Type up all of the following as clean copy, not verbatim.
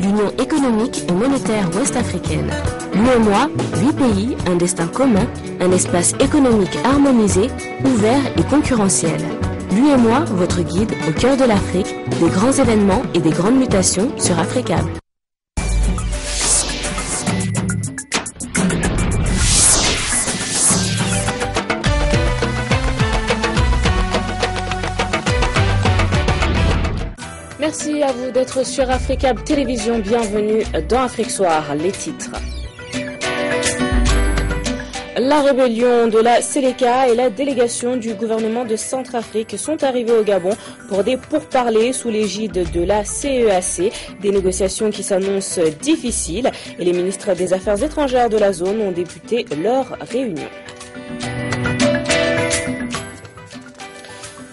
l'Union économique et monétaire ouest-africaine. L'UEMOA, 8 pays, un destin commun, un espace économique harmonisé, ouvert et concurrentiel. L'UEMOA, votre guide au cœur de l'Afrique, des grands événements et des grandes mutations sur Africable. Merci à vous d'être sur Africable Télévision. Bienvenue dans Afrique Soir. Les titres. La rébellion de la Séléka et la délégation du gouvernement de Centrafrique sont arrivés au Gabon pour des pourparlers sous l'égide de la CEAC, des négociations qui s'annoncent difficiles et les ministres des Affaires étrangères de la zone ont débuté leur réunion.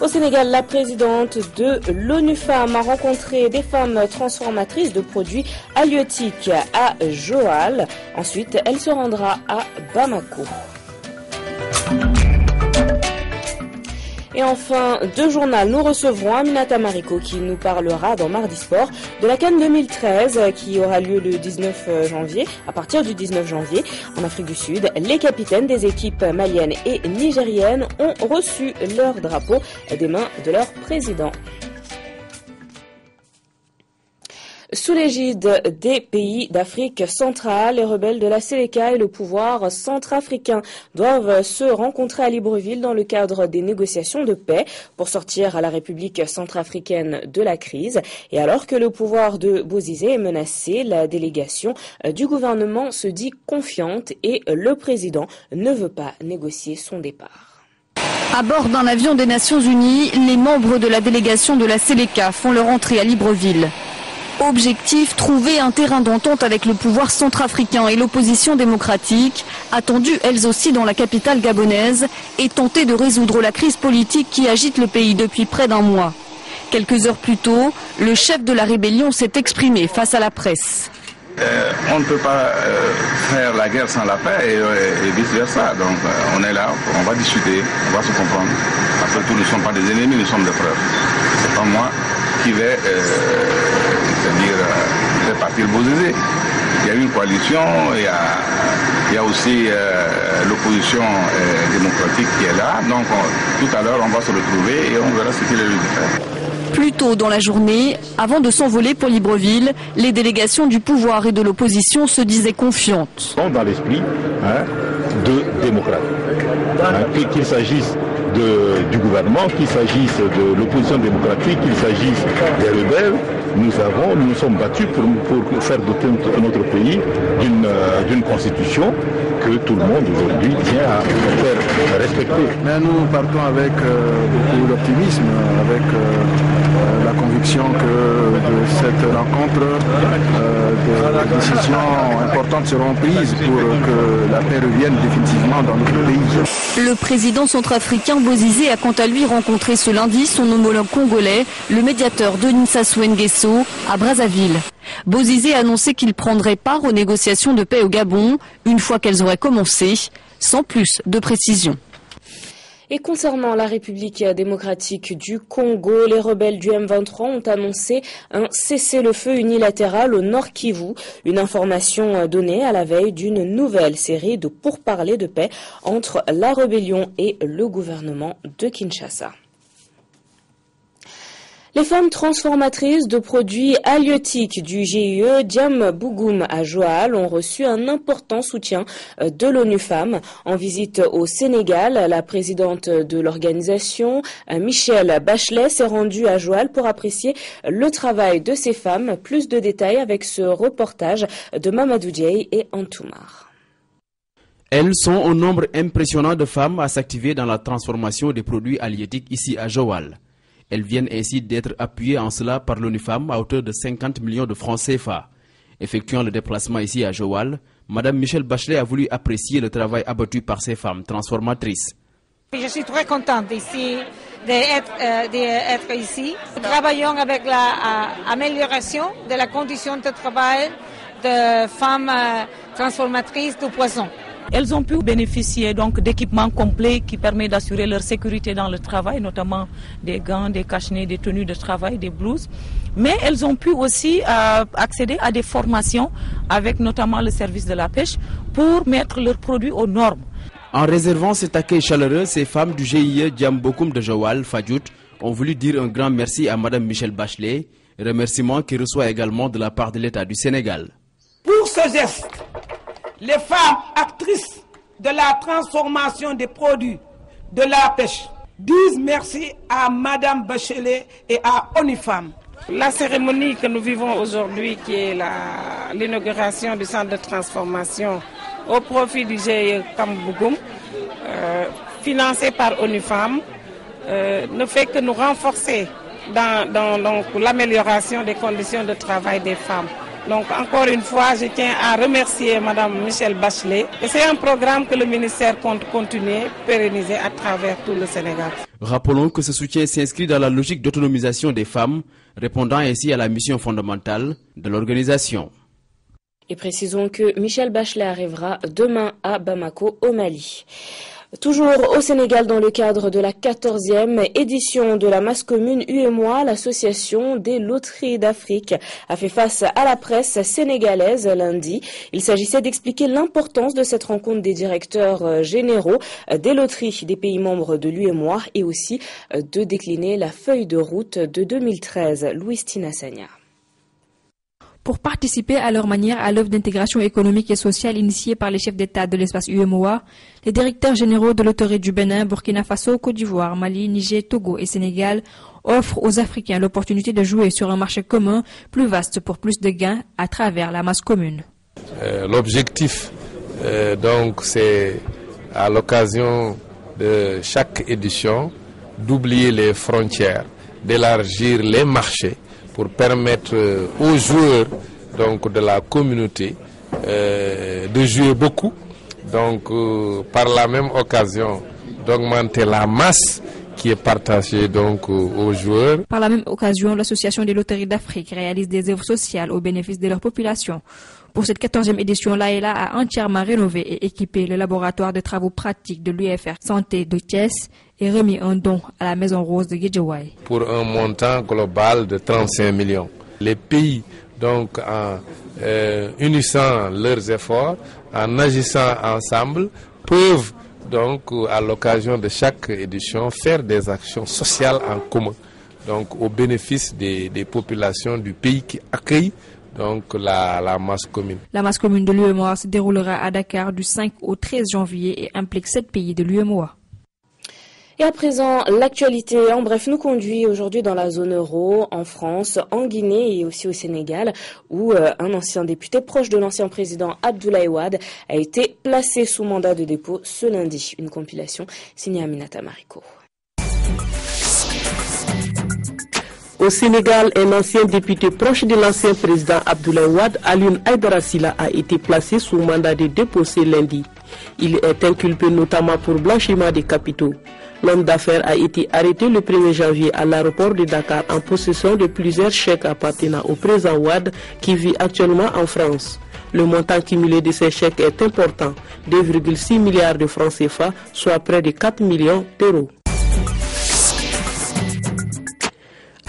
Au Sénégal, la présidente de l'ONU Femmes a rencontré des femmes transformatrices de produits halieutiques à Joal. Ensuite, elle se rendra à Bamako. Et enfin, de journal, nous recevrons Aminata Mariko qui nous parlera dans Mardi Sport de la CAN 2013 qui aura lieu le 19 janvier, à partir du 19 janvier en Afrique du Sud. Les capitaines des équipes maliennes et nigériennes ont reçu leur drapeau des mains de leur président. Sous l'égide des pays d'Afrique centrale, les rebelles de la Séléka et le pouvoir centrafricain doivent se rencontrer à Libreville dans le cadre des négociations de paix pour sortir à la République centrafricaine de la crise. Et alors que le pouvoir de Bozizé est menacé, la délégation du gouvernement se dit confiante et le président ne veut pas négocier son départ. À bord d'un avion des Nations Unies, les membres de la délégation de la Séléka font leur entrée à Libreville. Objectif, trouver un terrain d'entente avec le pouvoir centrafricain et l'opposition démocratique, attendues elles aussi dans la capitale gabonaise, et tenter de résoudre la crise politique qui agite le pays depuis près d'un mois. Quelques heures plus tôt, le chef de la rébellion s'est exprimé face à la presse. On ne peut pas faire la guerre sans la paix et vice-versa. Donc on est là, on va discuter, on va se comprendre. Après tout, nous ne sommes pas des ennemis, nous sommes des frères. C'est pas moi qui vais faire partir Bozizé. Il y a une coalition, il y a aussi l'opposition démocratique qui est là. Donc tout à l'heure, on va se retrouver et on verra ce qu'il est lui de faire. Plus tôt dans la journée, avant de s'envoler pour Libreville, les délégations du pouvoir et de l'opposition se disaient confiantes. Dans l'esprit de démocrate. Qu'il s'agisse du gouvernement, qu'il s'agisse de l'opposition démocratique, qu'il s'agisse des rebelles, nous sommes battus pour faire doter notre pays d'une constitution que tout le monde aujourd'hui tient à faire respecter. Mais nous partons avec beaucoup d'optimisme, avec la conviction que de cette rencontre, des décisions importantes seront prises pour que la paix revienne définitivement dans notre pays. Le président centrafricain Bozizé a quant à lui rencontré ce lundi son homologue congolais, le médiateur Denis Sassou Nguesso, à Brazzaville. Bozizé a annoncé qu'il prendrait part aux négociations de paix au Gabon, une fois qu'elles auraient commencé, sans plus de précision. Et concernant la République démocratique du Congo, les rebelles du M23 ont annoncé un cessez-le-feu unilatéral au Nord Kivu, une information donnée à la veille d'une nouvelle série de pourparlers de paix entre la rébellion et le gouvernement de Kinshasa. Les femmes transformatrices de produits halieutiques du GIE Diam Bougoum à Joal ont reçu un important soutien de l'ONU Femmes. En visite au Sénégal, la présidente de l'organisation, Michelle Bachelet, s'est rendue à Joal pour apprécier le travail de ces femmes. Plus de détails avec ce reportage de Mamadou Diaye et Antoumar. Elles sont au nombre impressionnant de femmes à s'activer dans la transformation des produits halieutiques ici à Joal. Elles viennent ainsi d'être appuyées en cela par l'ONU Femmes à hauteur de 50 millions de francs CFA. Effectuant le déplacement ici à Joal, Madame Michelle Bachelet a voulu apprécier le travail abattu par ces femmes transformatrices. Je suis très contente ici d'être ici. Nous travaillons avec l'amélioration de la condition de travail de femmes transformatrices de poissons. Elles ont pu bénéficier donc d'équipements complets qui permettent d'assurer leur sécurité dans le travail, notamment des gants, des cache-nez, des tenues de travail, des blouses. Mais elles ont pu aussi accéder à des formations avec notamment le service de la pêche pour mettre leurs produits aux normes. En réservant cet accueil chaleureux, ces femmes du GIE Diambokoum de Joal, Fadjout, ont voulu dire un grand merci à Mme Michèle Bachelet, remerciement qui reçoit également de la part de l'État du Sénégal. Pour ce geste, les femmes actrices de la transformation des produits de la pêche disent merci à Mme Bachelet et à ONU-Femmes. La cérémonie que nous vivons aujourd'hui, qui est l'inauguration du centre de transformation au profit du GIE Diambokoum, financé par ONU-Femmes, ne fait que nous renforcer dans l'amélioration des conditions de travail des femmes. Donc encore une fois, je tiens à remercier Mme Michèle Bachelet. Et c'est un programme que le ministère compte continuer, pérenniser à travers tout le Sénégal. Rappelons que ce soutien s'inscrit dans la logique d'autonomisation des femmes, répondant ainsi à la mission fondamentale de l'organisation. Et précisons que Michèle Bachelet arrivera demain à Bamako, au Mali. Toujours au Sénégal, dans le cadre de la 14e édition de la masse commune UEMOA, l'association des loteries d'Afrique a fait face à la presse sénégalaise lundi. Il s'agissait d'expliquer l'importance de cette rencontre des directeurs généraux des loteries des pays membres de l'UEMOA et aussi de décliner la feuille de route de 2013. Louis Tinasania. Pour participer à leur manière à l'œuvre d'intégration économique et sociale initiée par les chefs d'État de l'espace UEMOA, les directeurs généraux de l'autorité du Bénin, Burkina Faso, Côte d'Ivoire, Mali, Niger, Togo et Sénégal offrent aux Africains l'opportunité de jouer sur un marché commun plus vaste pour plus de gains à travers la masse commune. L'objectif, donc, c'est à l'occasion de chaque édition d'oublier les frontières, d'élargir les marchés, pour permettre aux joueurs donc, de la communauté de jouer beaucoup, donc par la même occasion d'augmenter la masse qui est partagée donc, aux joueurs. Par la même occasion, l'Association des loteries d'Afrique réalise des œuvres sociales au bénéfice de leur population. Pour cette 14e édition, l'AELA a entièrement rénové et équipé le laboratoire de travaux pratiques de l'UFR Santé de Thiès et remis un don à la Maison Rose de Guédiawaye. Pour un montant global de 35 millions. Les pays, donc, en unissant leurs efforts, en agissant ensemble, peuvent, donc, à l'occasion de chaque édition, faire des actions sociales en commun, donc, au bénéfice des populations du pays qui accueillent donc la masse commune. La masse commune de l'UEMOA se déroulera à Dakar du 5 au 13 janvier et implique 7 pays de l'UEMOA. Et à présent, l'actualité en bref nous conduit aujourd'hui dans la zone euro, en France, en Guinée et aussi au Sénégal, où un ancien député proche de l'ancien président Abdoulaye Wade a été placé sous mandat de dépôt ce lundi. Une compilation signée Aminata Mariko. Au Sénégal, un ancien député proche de l'ancien président Abdoulaye Wade, Alioune Aïdara Sylla, a été placé sous mandat de dépôt ce lundi. Il est inculpé notamment pour blanchiment des capitaux. L'homme d'affaires a été arrêté le 1er janvier à l'aéroport de Dakar en possession de plusieurs chèques appartenant au président Wade qui vit actuellement en France. Le montant cumulé de ces chèques est important, 2,6 milliards de francs CFA, soit près de 4 millions d'euros.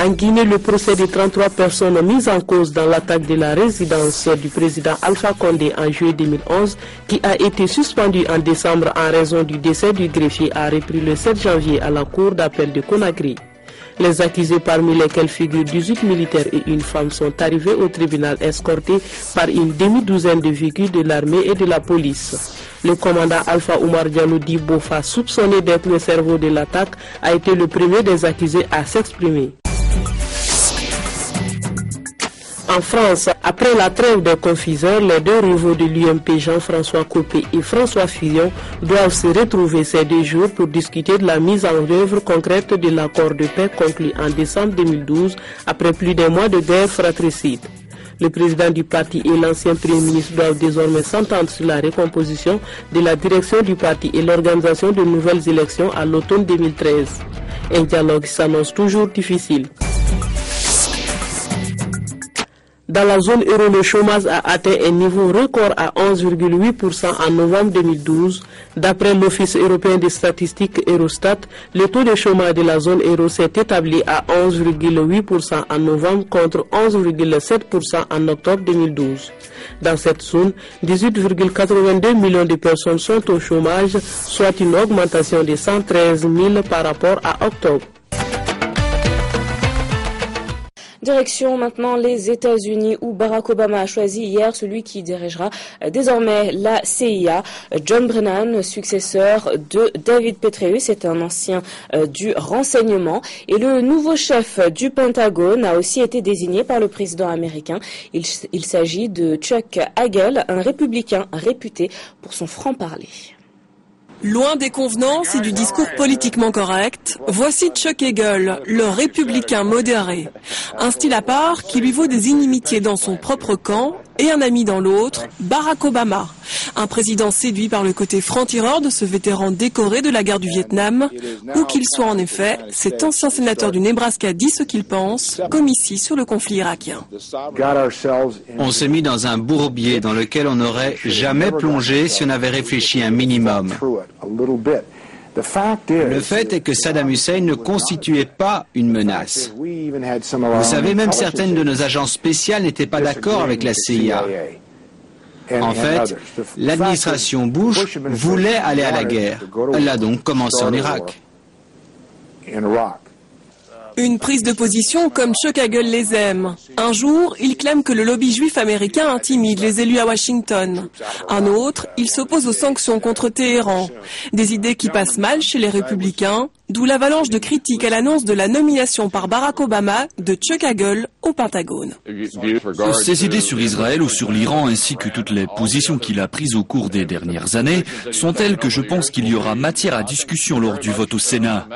En Guinée, le procès de 33 personnes mises en cause dans l'attaque de la résidence du président Alpha Condé en juillet 2011, qui a été suspendu en décembre en raison du décès du greffier, a repris le 7 janvier à la cour d'appel de Conakry. Les accusés, parmi lesquels figurent 18 militaires et une femme, sont arrivés au tribunal escortés par une demi-douzaine de véhicules de l'armée et de la police. Le commandant Alpha Oumar Diallo dit Bofa, soupçonné d'être le cerveau de l'attaque, a été le premier des accusés à s'exprimer. En France, après la trêve des confiseurs, les deux rivaux de l'UMP, Jean-François Copé et François Fillon, doivent se retrouver ces 2 jours pour discuter de la mise en œuvre concrète de l'accord de paix conclu en décembre 2012 après plus d'un mois de guerre fratricide. Le président du parti et l'ancien premier ministre doivent désormais s'entendre sur la recomposition de la direction du parti et l'organisation de nouvelles élections à l'automne 2013. Un dialogue s'annonce toujours difficile. Dans la zone euro, le chômage a atteint un niveau record à 11,8% en novembre 2012. D'après l'Office européen des statistiques Eurostat, le taux de chômage de la zone euro s'est établi à 11,8% en novembre contre 11,7% en octobre 2012. Dans cette zone, 18,82 millions de personnes sont au chômage, soit une augmentation de 113 000 par rapport à octobre. Direction maintenant les États-Unis où Barack Obama a choisi hier celui qui dirigera désormais la CIA. John Brennan, successeur de David Petraeus, est un ancien du renseignement. Et le nouveau chef du Pentagone a aussi été désigné par le président américain. Il s'agit de Chuck Hagel, un républicain réputé pour son franc-parler. Loin des convenances et du discours politiquement correct, voici Chuck Hagel, le républicain modéré. Un style à part qui lui vaut des inimitiés dans son propre camp et un ami dans l'autre, Barack Obama. Un président séduit par le côté franc-tireur de ce vétéran décoré de la guerre du Vietnam. Où qu'il soit en effet, cet ancien sénateur du Nebraska dit ce qu'il pense, comme ici sur le conflit irakien. On s'est mis dans un bourbier dans lequel on n'aurait jamais plongé si on avait réfléchi un minimum. Le fait est que Saddam Hussein ne constituait pas une menace. Vous savez, même certaines de nos agences spéciales n'étaient pas d'accord avec la CIA. En fait, l'administration Bush voulait aller à la guerre. Elle a donc commencé en Irak. Une prise de position comme Chuck Hagel les aime. Un jour, il clame que le lobby juif américain intimide les élus à Washington. Un autre, il s'oppose aux sanctions contre Téhéran. Des idées qui passent mal chez les républicains, d'où l'avalanche de critiques à l'annonce de la nomination par Barack Obama de Chuck Hagel au Pentagone. Ses idées sur Israël ou sur l'Iran ainsi que toutes les positions qu'il a prises au cours des dernières années sont telles que je pense qu'il y aura matière à discussion lors du vote au Sénat.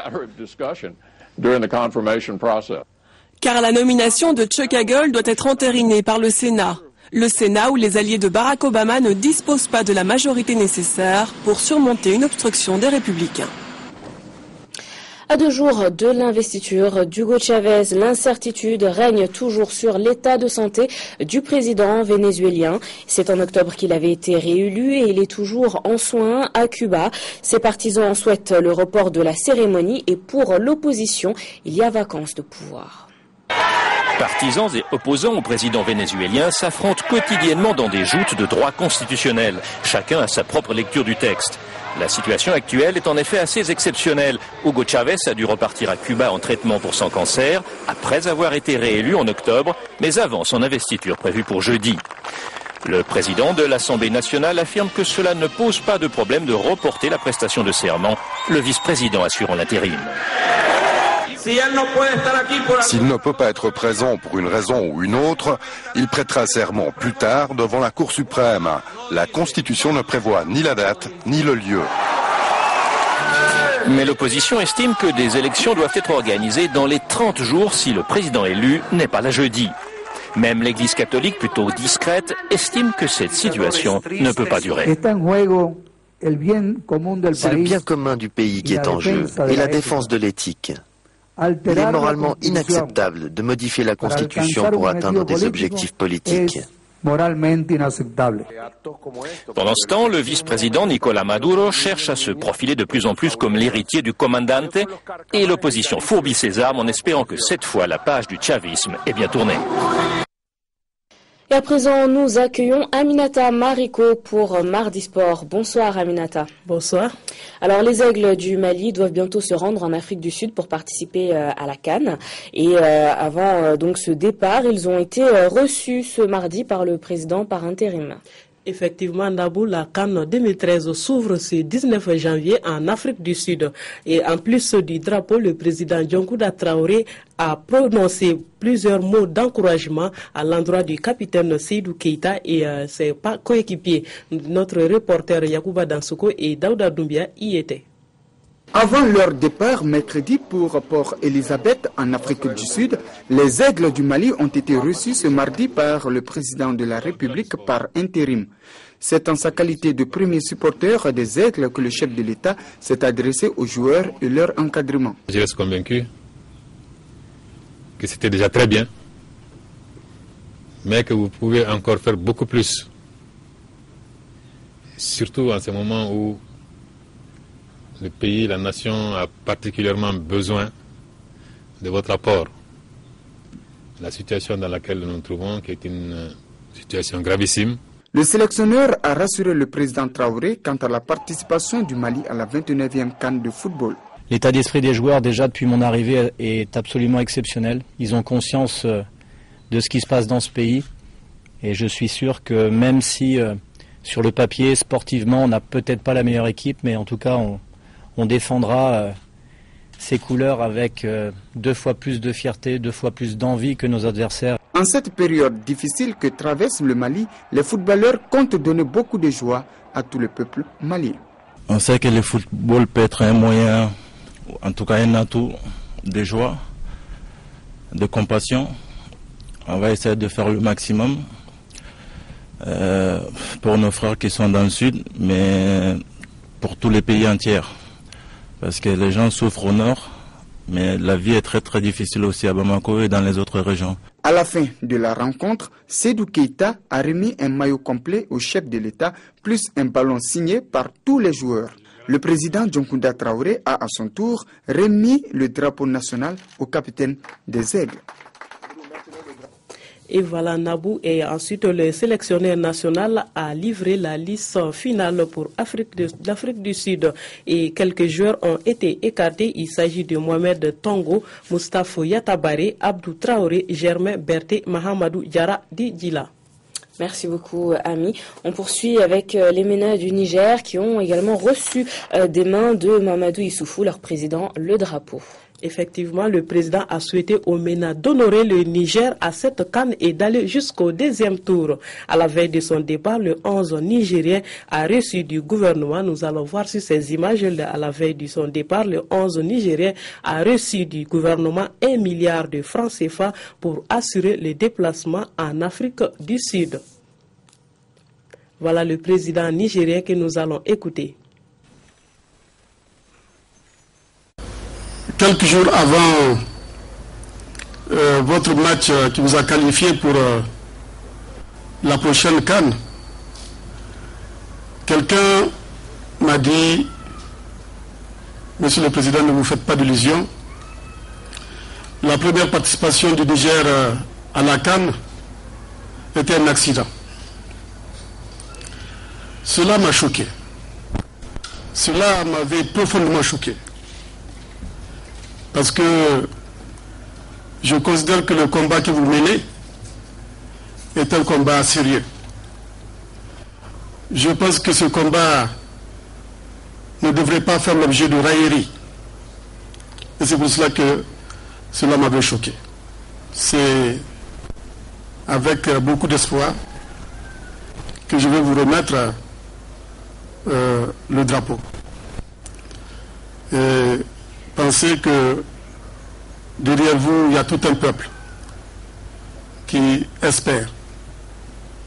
Car la nomination de Chuck Hagel doit être entérinée par le Sénat. Le Sénat où les alliés de Barack Obama ne disposent pas de la majorité nécessaire pour surmonter une obstruction des républicains. À 2 jours de l'investiture d'Hugo Chavez, l'incertitude règne toujours sur l'état de santé du président vénézuélien. C'est en octobre qu'il avait été réélu et il est toujours en soins à Cuba. Ses partisans souhaitent le report de la cérémonie et pour l'opposition, il y a vacance de pouvoir. Partisans et opposants au président vénézuélien s'affrontent quotidiennement dans des joutes de droit constitutionnel. Chacun a sa propre lecture du texte. La situation actuelle est en effet assez exceptionnelle. Hugo Chavez a dû repartir à Cuba en traitement pour son cancer, après avoir été réélu en octobre, mais avant son investiture prévue pour jeudi. Le président de l'Assemblée nationale affirme que cela ne pose pas de problème de reporter la prestation de serment, le vice-président assurant l'intérim. S'il ne peut pas être présent pour une raison ou une autre, il prêtera serment plus tard devant la Cour suprême. La Constitution ne prévoit ni la date ni le lieu. Mais l'opposition estime que des élections doivent être organisées dans les 30 jours si le président élu n'est pas là jeudi. Même l'Église catholique, plutôt discrète, estime que cette situation ne peut pas durer. C'est le bien commun du pays qui est en jeu et la défense de l'éthique. Il est moralement inacceptable de modifier la Constitution pour atteindre des objectifs politiques. Pendant ce temps, le vice-président Nicolás Maduro cherche à se profiler de plus en plus comme l'héritier du commandante et l'opposition fourbit ses armes en espérant que cette fois la page du chavisme est bien tournée. Et à présent, nous accueillons Aminata Mariko pour Mardi Sport. Bonsoir Aminata. Bonsoir. Alors les Aigles du Mali doivent bientôt se rendre en Afrique du Sud pour participer à la CAN. Et avant donc ce départ, ils ont été reçus ce mardi par le président par intérim. Effectivement, Nabou, la CAN 2013 s'ouvre ce 19 janvier en Afrique du Sud. Et en plus du drapeau, le président Djonkouda Traoré a prononcé plusieurs mots d'encouragement à l'endroit du capitaine Seydou Keita et ses coéquipiers. Notre reporter Yacouba Dansoko et Daouda Doumbia y étaient. Avant leur départ mercredi pour Port Elizabeth en Afrique du Sud, les Aigles du Mali ont été reçus ce mardi par le président de la République par intérim. C'est en sa qualité de premier supporter des Aigles que le chef de l'État s'est adressé aux joueurs et leur encadrement. Je reste convaincu que c'était déjà très bien mais que vous pouvez encore faire beaucoup plus. Surtout en ce moment où le pays, la nation a particulièrement besoin de votre apport. La situation dans laquelle nous nous trouvons, qui est une situation gravissime. Le sélectionneur a rassuré le président Traoré quant à la participation du Mali à la 29e CAN de football. L'état d'esprit des joueurs, déjà depuis mon arrivée, est absolument exceptionnel. Ils ont conscience de ce qui se passe dans ce pays. Et je suis sûr que même si sur le papier, sportivement, on n'a peut-être pas la meilleure équipe, mais en tout cas, on défendra ces couleurs avec 2 fois plus de fierté, 2 fois plus d'envie que nos adversaires. En cette période difficile que traverse le Mali, les footballeurs comptent donner beaucoup de joie à tout le peuple malien. On sait que le football peut être un moyen, en tout cas un atout de joie, de compassion. On va essayer de faire le maximum pour nos frères qui sont dans le sud, mais pour tous les pays entiers. Parce que les gens souffrent au nord, mais la vie est très très difficile aussi à Bamako et dans les autres régions. À la fin de la rencontre, Sédou Keïta a remis un maillot complet au chef de l'État, plus un ballon signé par tous les joueurs. Le président Dioncounda Traoré a à son tour remis le drapeau national au capitaine des Aigles. Et voilà, Nabou, et ensuite le sélectionneur national a livré la liste finale pour l'Afrique du Sud. Et quelques joueurs ont été écartés. Il s'agit de Mohamed Tongo, Moustapha Yatabare, Abdou Traoré, Germain Berté, Mahamadou Diarra Djila. Merci beaucoup, Ami. On poursuit avec les MENA du Niger qui ont également reçu des mains de Mamadou Issoufou, leur président, le drapeau. Effectivement, le président a souhaité au MENA d'honorer le Niger à cette CAN et d'aller jusqu'au 2e tour. À la veille de son départ, le 11 Nigérien a reçu du gouvernement, nous allons voir sur ces images, à la veille de son départ, le 11 Nigérien a reçu du gouvernement 1 milliard de francs CFA pour assurer les déplacements en Afrique du Sud. Voilà le président nigérien que nous allons écouter. Quelques jours avant votre match qui vous a qualifié pour la prochaine CAN, quelqu'un m'a dit, Monsieur le Président, ne vous faites pas d'illusions. La première participation du Niger à la CAN était un accident. Cela m'a choqué. Cela m'avait profondément choqué. Parce que je considère que le combat que vous menez est un combat sérieux. Je pense que ce combat ne devrait pas faire l'objet de raillerie. Et c'est pour cela que cela m'avait choqué. C'est avec beaucoup d'espoir que je vais vous remettre le drapeau. Et pensez que derrière vous, il y a tout un peuple qui espère,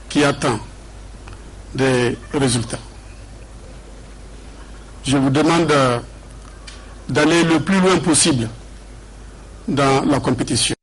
qui attend des résultats. Je vous demande d'aller le plus loin possible dans la compétition.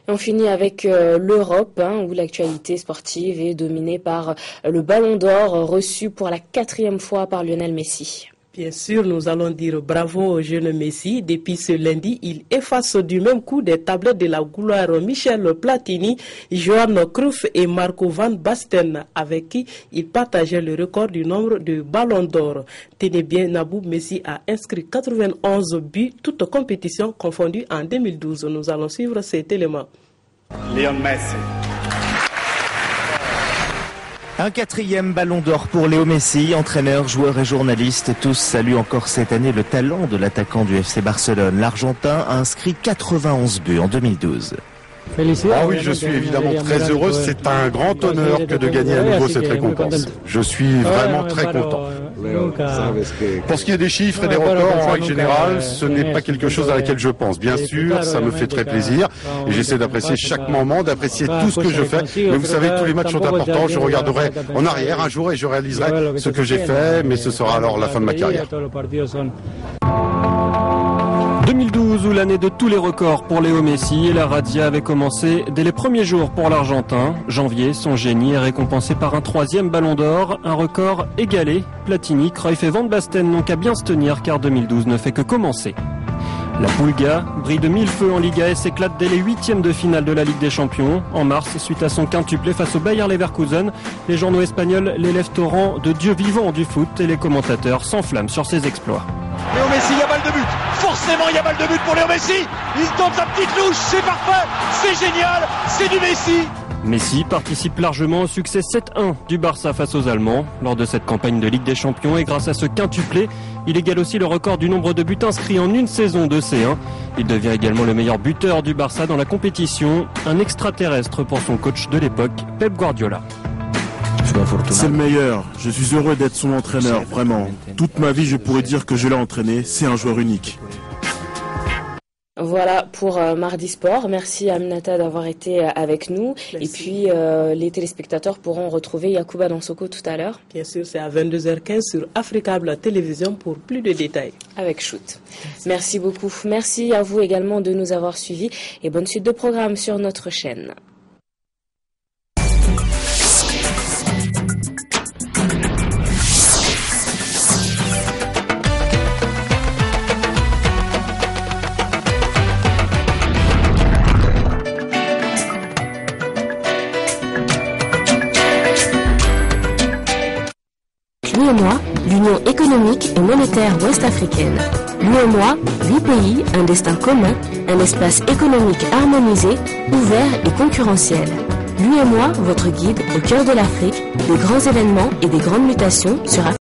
Et on finit avec l'Europe, où l'actualité sportive est dominée par le Ballon d'Or reçu pour la 4e fois par Lionel Messi. Bien sûr, nous allons dire bravo au jeune Messi. Depuis ce lundi, il efface du même coup des tablettes de la gloire Michel Platini, Johan Cruyff et Marco van Basten, avec qui il partageait le record du nombre de ballons d'or. Tenez bien, Nabou, Messi a inscrit 91 buts, toutes compétitions confondues en 2012. Nous allons suivre cet élément. Léon Messi. Un 4e ballon d'or pour Léo Messi, entraîneur, joueur et journaliste. Tous saluent encore cette année le talent de l'attaquant du FC Barcelone. L'Argentin a inscrit 91 buts en 2012. Ah oui, je suis évidemment très heureux. C'est un grand honneur que de gagner à nouveau cette récompense. Je suis vraiment très content. Pour ce qui est des chiffres et des records, en règle générale, ce n'est pas quelque chose à laquelle je pense. Bien sûr, ça me fait très plaisir et j'essaie d'apprécier chaque moment, d'apprécier tout ce que je fais. Mais vous savez, tous les matchs sont importants. Je regarderai en arrière un jour et je réaliserai ce que j'ai fait, mais ce sera alors la fin de ma carrière. 2012 ou l'année de tous les records pour Léo Messi, et la razzia avait commencé dès les premiers jours pour l'Argentin. Janvier, son génie est récompensé par un 3e ballon d'or, un record égalé. Platini, Cruyff et Van Basten n'ont qu'à bien se tenir car 2012 ne fait que commencer. La Pulga brille de mille feux en Liga et s'éclate dès les 8e de finale de la Ligue des Champions. En mars, suite à son quintuplé face au Bayer Leverkusen, les journaux espagnols l'élèvent au rang de dieu vivant du foot et les commentateurs s'enflamment sur ses exploits. Léo Messi, il y a balle de but. Forcément, il y a balle de but pour Léo Messi. Il tente sa petite louche, c'est parfait, c'est génial, c'est du Messi. Messi participe largement au succès 7-1 du Barça face aux Allemands lors de cette campagne de Ligue des Champions, et grâce à ce quintuplé, il égale aussi le record du nombre de buts inscrits en une saison de C1. Il devient également le meilleur buteur du Barça dans la compétition, un extraterrestre pour son coach de l'époque, Pep Guardiola. C'est le meilleur, je suis heureux d'être son entraîneur, vraiment. Toute ma vie je pourrais dire que je l'ai entraîné, c'est un joueur unique. Voilà pour Mardi Sport. Merci à Aminata d'avoir été avec nous. Merci. Et puis les téléspectateurs pourront retrouver Yacouba Dansoko tout à l'heure. Bien sûr, c'est à 22h15 sur Africable Télévision pour plus de détails. Avec Shoot. Merci beaucoup. Merci à vous également de nous avoir suivis et bonne suite de programme sur notre chaîne. L'UEMOA, l'Union économique et monétaire ouest-africaine. L'UEMOA, 8 pays, un destin commun, un espace économique harmonisé, ouvert et concurrentiel. L'UEMOA, votre guide au cœur de l'Afrique, des grands événements et des grandes mutations sur